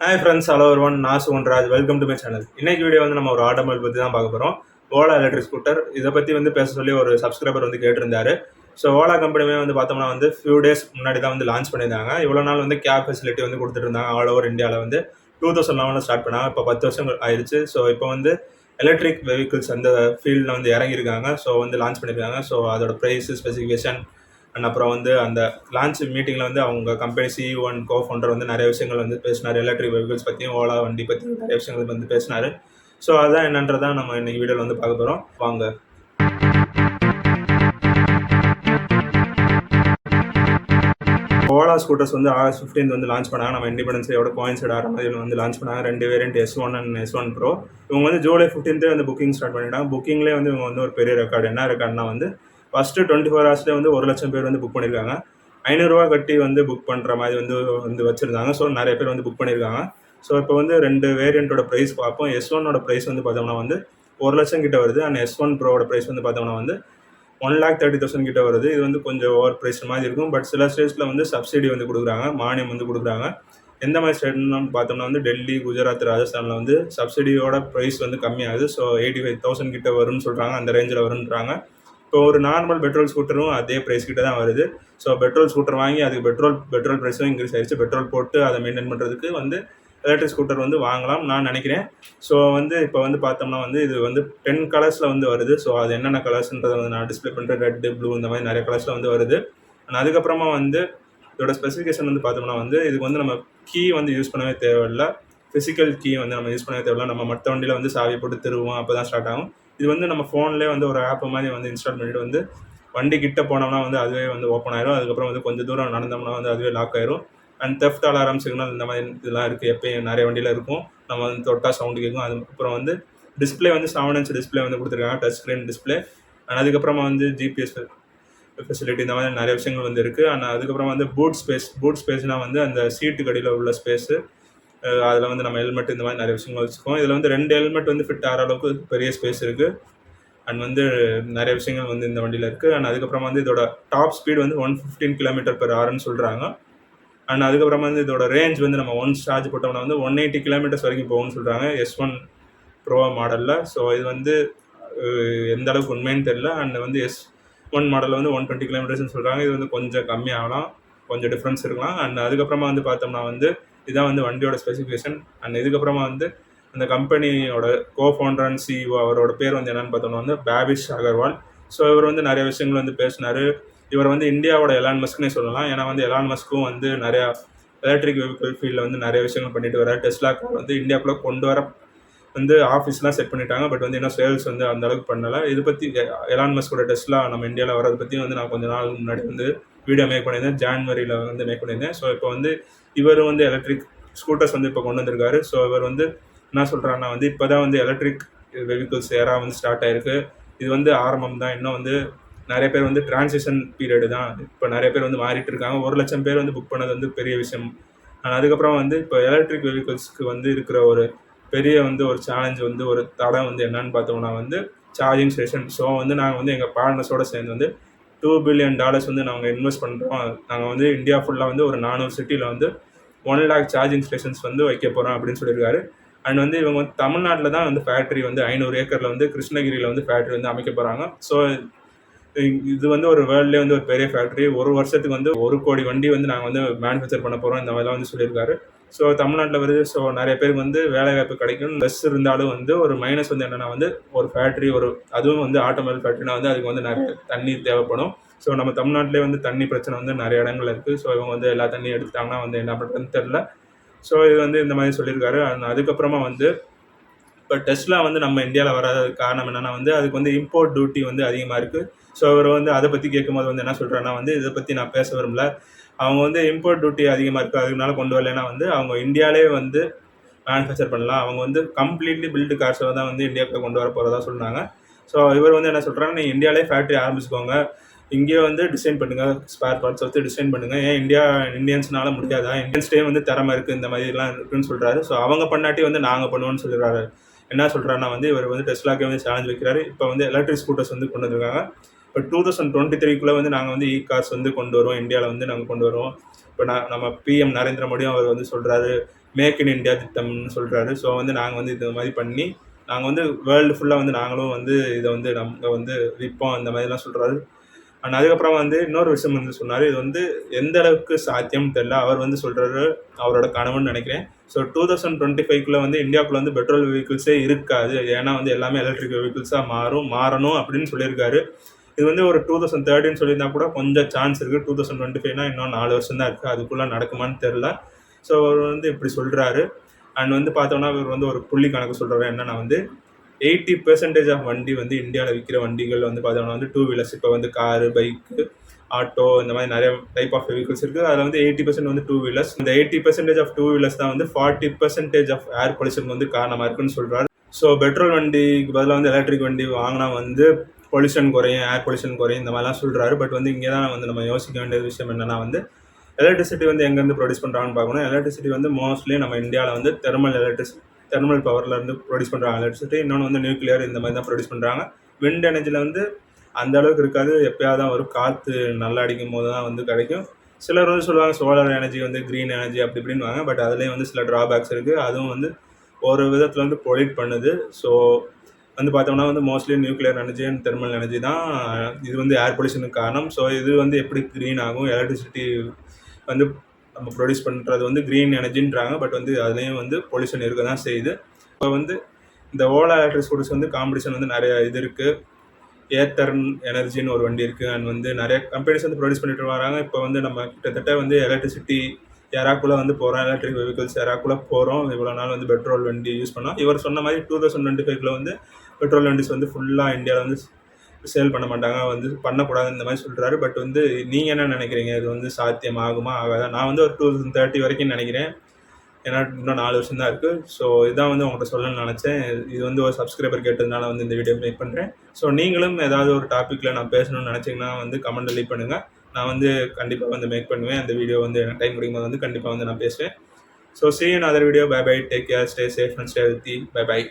Hi friends, hello ஒருவன், நான் Suganraj. Welcome to my channel. இன்னைக்கு வீடியோ வந்து நம்ம ஒரு ஆட்டோமொபைல் பற்றி தான் பார்க்க போகிறோம். Ola electric scooter. இதை பற்றி வந்து பேச சொல்லி ஒரு சப்ஸ்கிரைபர் வந்து கேட்டிருந்தாரு. ஸோ ஓலா கம்பெனியுமே வந்து பார்த்தோம்னா வந்து ஃபியூ டேஸ் முன்னாடி தான் வந்து லான்ச் பண்ணியிருந்தாங்க. இவ்வளோ நாள் வந்து கேப் ஃபெசிலிட்டி வந்து கொடுத்துட்டு இருந்தாங்க ஆல் ஓவர் இந்தியாவில். வந்து 2011 ஸ்டார்ட் பண்ணாங்க. இப்போ 10 வருஷங்கள் ஆயிடுச்சு. ஸோ இப்போ வந்து எலக்ட்ரிக் வெஹிக்கிள்ஸ் அந்த ஃபீல்டில் வந்து இறங்கியிருக்காங்க. ஸோ வந்து லான்ச் பண்ணியிருக்காங்க. ஸோ அதோட ப்ரைஸ், ஸ்பெசிஃபிகேஷன் அண்ட் அப்புறம் வந்து அந்த லான்ச் மீட்டிங்கில் வந்து அவங்க company CEO and co founder வந்து நிறைய விஷயங்கள் வந்து பேசினார். எலக்ட்ரிக் வெஹிக்கிள்ஸ் பற்றியும் ஓலா வண்டி பற்றியும் நிறைய விஷயங்கள் வந்து பேசினார். ஸோ அதான் என்னன்றதான் நம்ம இன்னைக்கு வீடியோவில் வந்து பார்க்க போகிறோம். வாங்க. ஓலா ஸ்கூட்டர்ஸ் வந்து ஆகஸ்ட் 15 வந்து லான்ச் பண்ணாங்க. நம்ம இண்டிபெண்டன்ஸ் டேயோட கோயின்சைட் ஆகிற மாதிரி வந்து லான்ச் பண்ணாங்க. 2 variant S1 and S1 Pro. இவங்க வந்து ஜூலை 15 வந்து புக்கிங் ஸ்டார்ட் பண்ணிட்டாங்க. புக்கிங்லேயே வந்து இவங்க வந்து ஒரு பெரிய ரெக்கார்டு. என்ன ரெக்கார்ட்னா வந்து ஃபஸ்ட்டு 24 ஹவர்ஸ்லேயே வந்து 1,00,000 பேர் வந்து புக் பண்ணியிருக்காங்க. ₹500 கட்டி வந்து புக் பண்ணுற மாதிரி வந்து வச்சுருந்தாங்க. ஸோ நிறைய பேர் வந்து புக் பண்ணியிருக்காங்க. ஸோ இப்போ வந்து 2 வேரியண்ட்டோட ப்ரைஸ் பார்ப்போம். S1ஓட ப்ரைஸ் வந்து பார்த்தோம்னா வந்து 1,00,000 கிட்ட வருது. அண்ட் S1 Proவோட ப்ரைஸ் வந்து பார்த்தோம்னா வந்து 1,30,000 கிட்ட வருது. இது வந்து கொஞ்சம் ஓவர் ப்ரைஸ் மாதிரி இருக்கும். பட் சில ஸ்டேட்ஸில் வந்து சப்சிடி வந்து கொடுக்குறாங்க, மானியம் வந்து கொடுக்குறாங்க. எந்த மாதிரி ஸ்டேட்னு பார்த்தோம்னா வந்து டெல்லி, குஜராத், ராஜஸ்தானில் வந்து சப்சிடியோட ப்ரைஸ் வந்து கம்மியாகுது. ஸோ 85,000 கிட்ட வரும்னு சொல்கிறாங்க. அந்த ரேஞ்சில் வருன்றாங்க. இப்போ ஒரு நார்மல் பெட்ரோல் ஸ்கூட்டரும் அதே ப்ரைஸ் கிட்ட தான் வருது. ஸோ பெட்ரோல் ஸ்கூட்டர் வாங்கி அதுக்கு பெட்ரோல் ப்ரைஸும் இன்க்ரீஸ் ஆயிடுச்சு. பெட்ரோல் போட்டு அதை மெயின்டைன் பண்ணுறதுக்கு வந்து எலக்ட்ரிக் ஸ்கூட்டர் வந்து வாங்கலாம் நான் நினைக்கிறேன். ஸோ வந்து இப்போ வந்து பார்த்தோம்னா வந்து இது வந்து 10 கலர்ஸில் வந்து வருது. ஸோ அது என்னென்ன கலர்ஸ்ன்றதை வந்து நான் டிஸ்பிளே பண்ணுறேன். ரெட்டு, ப்ளூ இந்த மாதிரி நிறைய கலர்ஸில் வந்து வருது. அண்ட் அதுக்கப்புறமா வந்து இதோட ஸ்பெசிஃபிகேஷன் வந்து பார்த்தோம்னா வந்து இதுக்கு வந்து நம்ம கீ வந்து யூஸ் பண்ணவே தேவையில்லை. ஃபிசிக்கல் கீ வந்து நம்ம யூஸ் பண்ணவே தேவையில்லை. நம்ம மற்ற வண்டியில் வந்து சாவி போட்டு திருவோம், அப்போ தான் ஸ்டார்ட் ஆகும். இது வந்து நம்ம ஃபோன்லேயே வந்து ஒரு ஆப் மாதிரி வந்து இன்ஸ்டால் பண்ணிவிட்டு வந்து வண்டி கிட்ட போனோம்னா வந்து அதுவே வந்து ஓப்பன் ஆயிரும். அதுக்கப்புறம் வந்து கொஞ்சம் தூரம் நடந்தோம்னா வந்து அதுவே லாக் ஆயிரும். அண்ட் தெஃப்ட் அலாரம் சிக்னல் இந்த மாதிரி இதெல்லாம் இருக்குது. எப்பயும் நிறைய வண்டியில் இருக்கும். நம்ம வந்து தொட்டா சவுண்டு கேட்கும். அதுக்கப்புறம் வந்து டிஸ்பிளே வந்து 7 இன்ச் டிஸ்பிளே வந்து கொடுத்துருக்காங்க, டச் ஸ்க்ரீன் டிஸ்பிளே. அண்ட் அதுக்கப்புறமா வந்து ஜிபிஎஸ் ஃபெசிலிட்டி இந்த மாதிரி நிறைய விஷயங்கள் வந்து இருக்குது. அண்ட் அதுக்கப்புறம் வந்து பூட் ஸ்பேஸ்னால் வந்து அந்த சீட்டுக்கு அடியில் உள்ள ஸ்பேஸு. அதில் வந்து நம்ம ஹெல்மெட் இந்த மாதிரி நிறைய விஷயங்கள் வச்சுக்கோம். இதில் வந்து 2 ஹெல்மெட் வந்து ஃபிட் ஆகிற அளவுக்கு பெரிய ஸ்பேஸ் இருக்குது. அண்ட் வந்து நிறைய விஷயங்கள் வந்து இந்த வண்டியில் இருக்குது. அண்ட் அதுக்கப்புறமா வந்து இதோட டாப் ஸ்பீடு வந்து 115 km/hன்னு சொல்கிறாங்க. அண்ட் அதுக்கப்புறமா வந்து இதோட ரேஞ்ச் வந்து நம்ம ஒன்ஸ் சார்ஜ் போட்டோம்னா வந்து 180 கிலோமீட்டர்ஸ் வரைக்கும் போகும்னு சொல்கிறாங்க S1 Pro மாடலில். ஸோ இது வந்து எந்த அளவுக்கு உண்மைன்னு தெரியல. அண்ட் வந்து S1 மாடலில் வந்து 120 கிலோமீட்டர்ஸ்னு சொல்கிறாங்க. இது வந்து கொஞ்சம் கம்மியாகலாம், கொஞ்சம் டிஃப்ரென்ஸ் இருக்கலாம். அண்ட் அதுக்கப்புறமா வந்து பார்த்தோம்னா வந்து இதான் வந்து வண்டியோட ஸ்பெசிஃபிகேஷன். அண்ட் இதுக்கப்புறமா வந்து அந்த கம்பெனியோட கோ ஃபவுண்டர் அண்ட் சிஇஓ அவரோட பேர் வந்து என்னென்னு பார்த்தோம்னா வந்து பாபிஷ் அகர்வால். ஸோ இவர் வந்து நிறைய விஷயங்கள் வந்து பேசினார். இவர் வந்து இந்தியாவோட எலான் மஸ்க்னே சொல்லலாம். ஏன்னா வந்து எலான் மஸ்க்கும் வந்து நிறையா எலக்ட்ரிக் வெஹிக்கிள் ஃபீல்டில் வந்து நிறைய விஷயங்கள் பண்ணிட்டு வரார். டெஸ்லா கார் வந்து இந்தியாவுக்குள்ளே கொண்டு வர வந்து ஆஃபீஸ்லாம் செட் பண்ணிட்டாங்க. பட் வந்து இன்னும் சேல்ஸ் வந்து அந்த அளவுக்கு பண்ணலை. இது பற்றி எலான் மஸ்கோட டெஸ்லா நம்ம இந்தியாவில் வரதை பற்றி வந்து நான் கொஞ்ச நாள் முன்னாடி வந்து வீடியோ மேக் பண்ணியிருந்தேன். ஜான்வரியில் வந்து மேக் பண்ணியிருந்தேன். ஸோ இப்போ வந்து இவர் வந்து எலக்ட்ரிக் ஸ்கூட்டர்ஸ் வந்து இப்போ கொண்டு வந்திருக்காரு. ஸோ இவர் வந்து என்ன சொல்கிறாருன்னா வந்து இப்போ தான் வந்து எலக்ட்ரிக் வெஹிக்கிள்ஸ் ஏரா வந்து ஸ்டார்ட் ஆயிருக்கு. இது வந்து ஆரம்பம் தான். இன்னும் வந்து நிறைய பேர் வந்து டிரான்சிஷன் பீரியடு தான். இப்போ நிறைய பேர் வந்து மாறிட்டு இருக்காங்க. 1,00,000 பேர் வந்து புக் பண்ணது வந்து பெரிய விஷயம். அதுக்கப்புறம் வந்து இப்போ எலக்ட்ரிக் வெஹிக்கிள்ஸ்க்கு வந்து இருக்கிற ஒரு பெரிய வந்து ஒரு சேலஞ்ச் வந்து ஒரு தடம் வந்து என்னன்னு பார்த்தோம்னா வந்து சார்ஜிங் ஸ்டேஷன். ஸோ வந்து நாங்கள் வந்து எங்கள் பார்ட்னர்ஸோடு சேர்ந்து வந்து $2 billion வந்து நாங்கள் இன்வெஸ்ட் பண்ணுறோம். நாங்கள் வந்து இந்தியா ஃபுல்லாக வந்து ஒரு 400 சிட்டியில் வந்து 1 lakh சார்ஜிங் ஸ்டேஷன்ஸ் வந்து வைக்க போகிறோம் அப்படின்னு சொல்லியிருக்காரு. அண்ட் வந்து இவங்க வந்து தமிழ்நாட்டில் தான் வந்து ஃபேக்ட்ரி வந்து 500 ஏக்கரில் வந்து கிருஷ்ணகிரியில் வந்து ஃபேக்ட்ரி வந்து அமைக்க போகிறாங்க. ஸோ இது வந்து ஒரு வேர்ல்ட்லேயே வந்து ஒரு பெரிய ஃபேக்ட்ரி. ஒரு வருஷத்துக்கு வந்து 1 கோடி வண்டி வந்து நாங்கள் வந்து மேனுஃபேக்சர் பண்ண போகிறோம் இந்த மாதிரிலாம் வந்து சொல்லியிருக்காரு. ஸோ தமிழ்நாட்டில் வருது. ஸோ நிறைய பேருக்கு வந்து வேலைவாய்ப்பு கிடைக்கும். ப்ளஸ் இருந்தாலும் வந்து ஒரு மைனஸ் வந்து என்னென்னா வந்து ஒரு ஃபேக்ட்ரி அதுவும் வந்து ஆட்டோமொபைல் ஃபேக்ட்ரினா வந்து அதுக்கு வந்து நிறைய தண்ணீர் தேவைப்படும். ஸோ நம்ம தமிழ்நாட்டிலே வந்து தண்ணி பிரச்சனை வந்து நிறைய இடங்கள் இருக்குது. ஸோ இவங்க வந்து எல்லா தண்ணியும் எடுத்துட்டாங்கன்னா வந்து என்ன பண்ணுறதுன்னு தெரில. ஸோ இது வந்து இந்த மாதிரி சொல்லியிருக்காரு. அதுக்கப்புறமா வந்து இப்போ டெஸ்லா வந்து நம்ம இந்தியாவில் வராததுக்கு காரணம் என்னென்னா வந்து அதுக்கு வந்து இம்போர்ட் டியூட்டி வந்து அதிகமாக இருக்குது. ஸோ அவர் வந்து அதை பற்றி கேட்கும்போது வந்து என்ன சொல்கிறாங்கன்னா வந்து இதை பற்றி நான் பேச விரும்பல. அவங்க வந்து இம்போர்ட் டியூட்டி அதிகமாக இருக்குது, அதனால கொண்டு வரலைன்னா வந்து அவங்க இந்தியாவிலே வந்து மேனுஃபேக்சர் பண்ணலாம். அவங்க வந்து கம்ப்ளீட்லி பில்டு கார்ஸை தான் வந்து இந்தியாவுக்குள்ள கொண்டு வர போகிறதா சொன்னாங்க. ஸோ இவர் வந்து என்ன சொல்கிறாங்கன்னா, நீங்கள் இந்தியாவிலே ஃபேக்ட்ரி ஆரம்பிச்சுக்கோங்க, இங்கேயே வந்து டிசைன் பண்ணுங்கள், ஸ்பேர் பார்ட்ஸ் வச்சு டிசைன் பண்ணுங்கள். ஏன் இந்தியன்ஸ்னால முடியாதா? இந்தியன்ஸ்டே வந்து திறமை இருக்குது, இந்த மாதிரிலாம் இருக்குன்னு சொல்கிறாரு. ஸோ அவங்க பண்ணாட்டி வந்து நாங்கள் பண்ணுவோன்னு சொல்லிடுறாரு. என்ன சொல்கிறாருன்னா வந்து இவர் வந்து டெஸ்லாக்கே வந்து சேலஞ்ச் வைக்கிறாரு. இப்போ வந்து எலக்ட்ரிக் ஸ்கூட்டர்ஸ் வந்து கொண்டு வந்திருக்காங்க. இப்போ 2023 வந்து நாங்கள் வந்து கார்ஸ் வந்து கொண்டு வருவோம், இந்தியாவில் வந்து நாங்கள் கொண்டு வருவோம். இப்போ நம்ம பிஎம் நரேந்திர மோடியும் அவர் வந்து சொல்கிறாரு, மேக் இன் இந்தியா திட்டம்னு சொல்கிறாரு. ஸோ வந்து நாங்கள் வந்து இது மாதிரி பண்ணி நாங்கள் வந்து வேர்ல்டு ஃபுல்லாக வந்து நாங்களும் வந்து இதை வந்து நம்ம வந்து விற்போம் அந்த மாதிரிலாம் சொல்கிறாரு. அண்ட் அதுக்கப்புறம் வந்து இன்னொரு விஷயம் வந்து சொன்னார். இது வந்து எந்த அளவுக்கு சாத்தியம்னு தெரியல. அவர் வந்து சொல்கிறாரு அவரோட கனவுன்னு நினைக்கிறேன். ஸோ 2025 வந்து இந்தியாவுக்குள்ள வந்து பெட்ரோல் வெஹிக்கிள்ஸே இருக்காது. ஏன்னா வந்து எல்லாமே எலக்ட்ரிக் வெஹிக்கிள்ஸாக மாறணும் அப்படின்னு சொல்லியிருக்காரு. இது வந்து ஒரு 2030 சொல்லியிருந்தா கூட கொஞ்சம் சான்ஸ் இருக்குது. 2025 இன்னும் 4 வருஷம் தான் இருக்குது. அதுக்குள்ளே நடக்குமான்னு தெரில. ஸோ அவர் வந்து இப்படி சொல்கிறாரு. அண்ட் வந்து பார்த்தோன்னா இவர் வந்து ஒரு புள்ளி கணக்கு சொல்கிறாரு. என்னன்னா வந்து 80% ஆஃப் வண்டி வந்து இந்தியாவில் விற்கிற வண்டிகள் வந்து பார்த்தோம்னா வந்து 2 வீலர்ஸ். இப்போ வந்து காரு, பைக்கு, ஆட்டோ இந்த மாதிரி நிறைய டைப் ஆஃப் வெஹிக்கிள்ஸ் இருக்குது. அதில் வந்து 80% வந்து 2 வீலர்ஸ். இந்த 80% ஆஃப் 2 வீலர்ஸ் தான் வந்து 40% ஆஃப் ஏர் பொல்யூஷன் வந்து காரணமாக இருக்குன்னு சொல்கிறாரு. ஸோ பெட்ரோல் வண்டிக்கு பதிலாக வந்து எலக்ட்ரிக் வண்டி வாங்கினா வந்து பொல்யூஷன் குறையும், ஏர் பொல்யூஷன் குறையும் இந்த மாதிரிலாம் சொல்கிறாரு. பட் வந்து இங்கே தான் வந்து நம்ம யோசிக்க வேண்டிய விஷயம் என்னென்னா வந்து எலக்ட்ரிசிட்டி வந்து எங்கேருந்து ப்ரொடியூஸ் பண்ணுறாங்கன்னு பார்க்கணும். எலக்ட்ரிசிட்டி வந்து மோஸ்ட்லி நம்ம இந்தியாவில் வந்து தெர்மல் பவர்லேருந்து ப்ரொடியூஸ் பண்ணுறாங்க எலக்ட்ரிசிட்டி. இன்னொன்று வந்து நியூக்ளியர் இந்த மாதிரி தான் ப்ரொடியூஸ் பண்ணுறாங்க. விண்ட் எனர்ஜியில் வந்து அந்த அளவுக்கு இருக்காது. எப்போயாவது தான் வரும். காற்று நல்லா அடிக்கும் போது தான் வந்து கிடைக்கும். சிலர் வந்து சொல்லுவாங்க சோலார் எனர்ஜி வந்து க்ரீன் எனர்ஜி அப்படி இப்படின்னுவாங்க. பட் அதுலேயும் வந்து சில ட்ராபேக்ஸ் இருக்குது. அதுவும் வந்து ஒரு விதத்தில் வந்து பொல்யூட் பண்ணுது. ஸோ வந்து பார்த்தோம்னா வந்து mostly nuclear energy and thermal energy தான் இது வந்து ஏர் பொல்யூஷனுக்கு காரணம். ஸோ இது வந்து எப்படி க்ரீன் ஆகும், எலக்ட்ரிசிட்டி வந்து நம்ம ப்ரொடியூஸ் பண்ணுறது வந்து க்ரீன் எனர்ஜின்றாங்க. பட் வந்து அதுலேயும் வந்து பொல்யூஷன் இருக்க தான் செய்யுது. இப்போ வந்து இந்த ஓலா எலக்ட்ரிக் ஸ்கூட்டர்ஸ் வந்து காம்படிஷன் வந்து நிறைய இது இருக்குது. ஏத்தர் எனர்ஜின்னு ஒரு வண்டி இருக்குது. அண்ட் வந்து நிறைய கம்பெனிஸ் வந்து ப்ரொடியூஸ் பண்ணிட்டு வராங்க. இப்போ வந்து நம்ம கிட்டத்தட்ட வந்து எலக்ட்ரிசிட்டி யாராக்குள்ளே வந்து போகிறோம், எலக்ட்ரிக் வெஹிக்கிள்ஸ் யாராக்குள்ளே போகிறோம். இவ்வளோ நாள் வந்து பெட்ரோல் வண்டி யூஸ் பண்ணோம். இவர் சொன்ன மாதிரி 2025 வந்து பெட்ரோல் வண்டிஸ் வந்து ஃபுல்லாக இந்தியாவில் வந்து சேல் பண்ண மாட்டாங்க, வந்து பண்ணக்கூடாது இந்த மாதிரி சொல்கிறாரு. பட் வந்து நீங்கள் என்ன நினைக்கிறீங்க? இது வந்து சாத்தியம் ஆகுமா ஆகாதா? நான் வந்து ஒரு 2030 வரைக்கும் நினைக்கிறேன். ஏன்னா இன்னும் 4 வருஷம் தான் இருக்குது. ஸோ இதான் வந்து உங்கள்கிட்ட சொல்லணும்னு நினச்சேன். இது வந்து ஒரு சப்ஸ்கிரைபர் கேட்டதுனால வந்து இந்த வீடியோ மேக் பண்ணுறேன். ஸோ நீங்களும் ஏதாவது ஒரு டாப்பிக்கில் நான் பேசணும்னு நினச்சிங்கன்னா வந்து கமெண்ட்டில் லீவ் பண்ணுங்கள். நான் வந்து கண்டிப்பாக வந்து மேக் பண்ணுவேன். அந்த வீடியோ வந்து எனக்கு டைம் கிடைக்கும்போது வந்து கண்டிப்பாக வந்து நான் பேசுவேன். So see you in another video. Bye bye. Take care. Stay safe and stay healthy. Bye bye.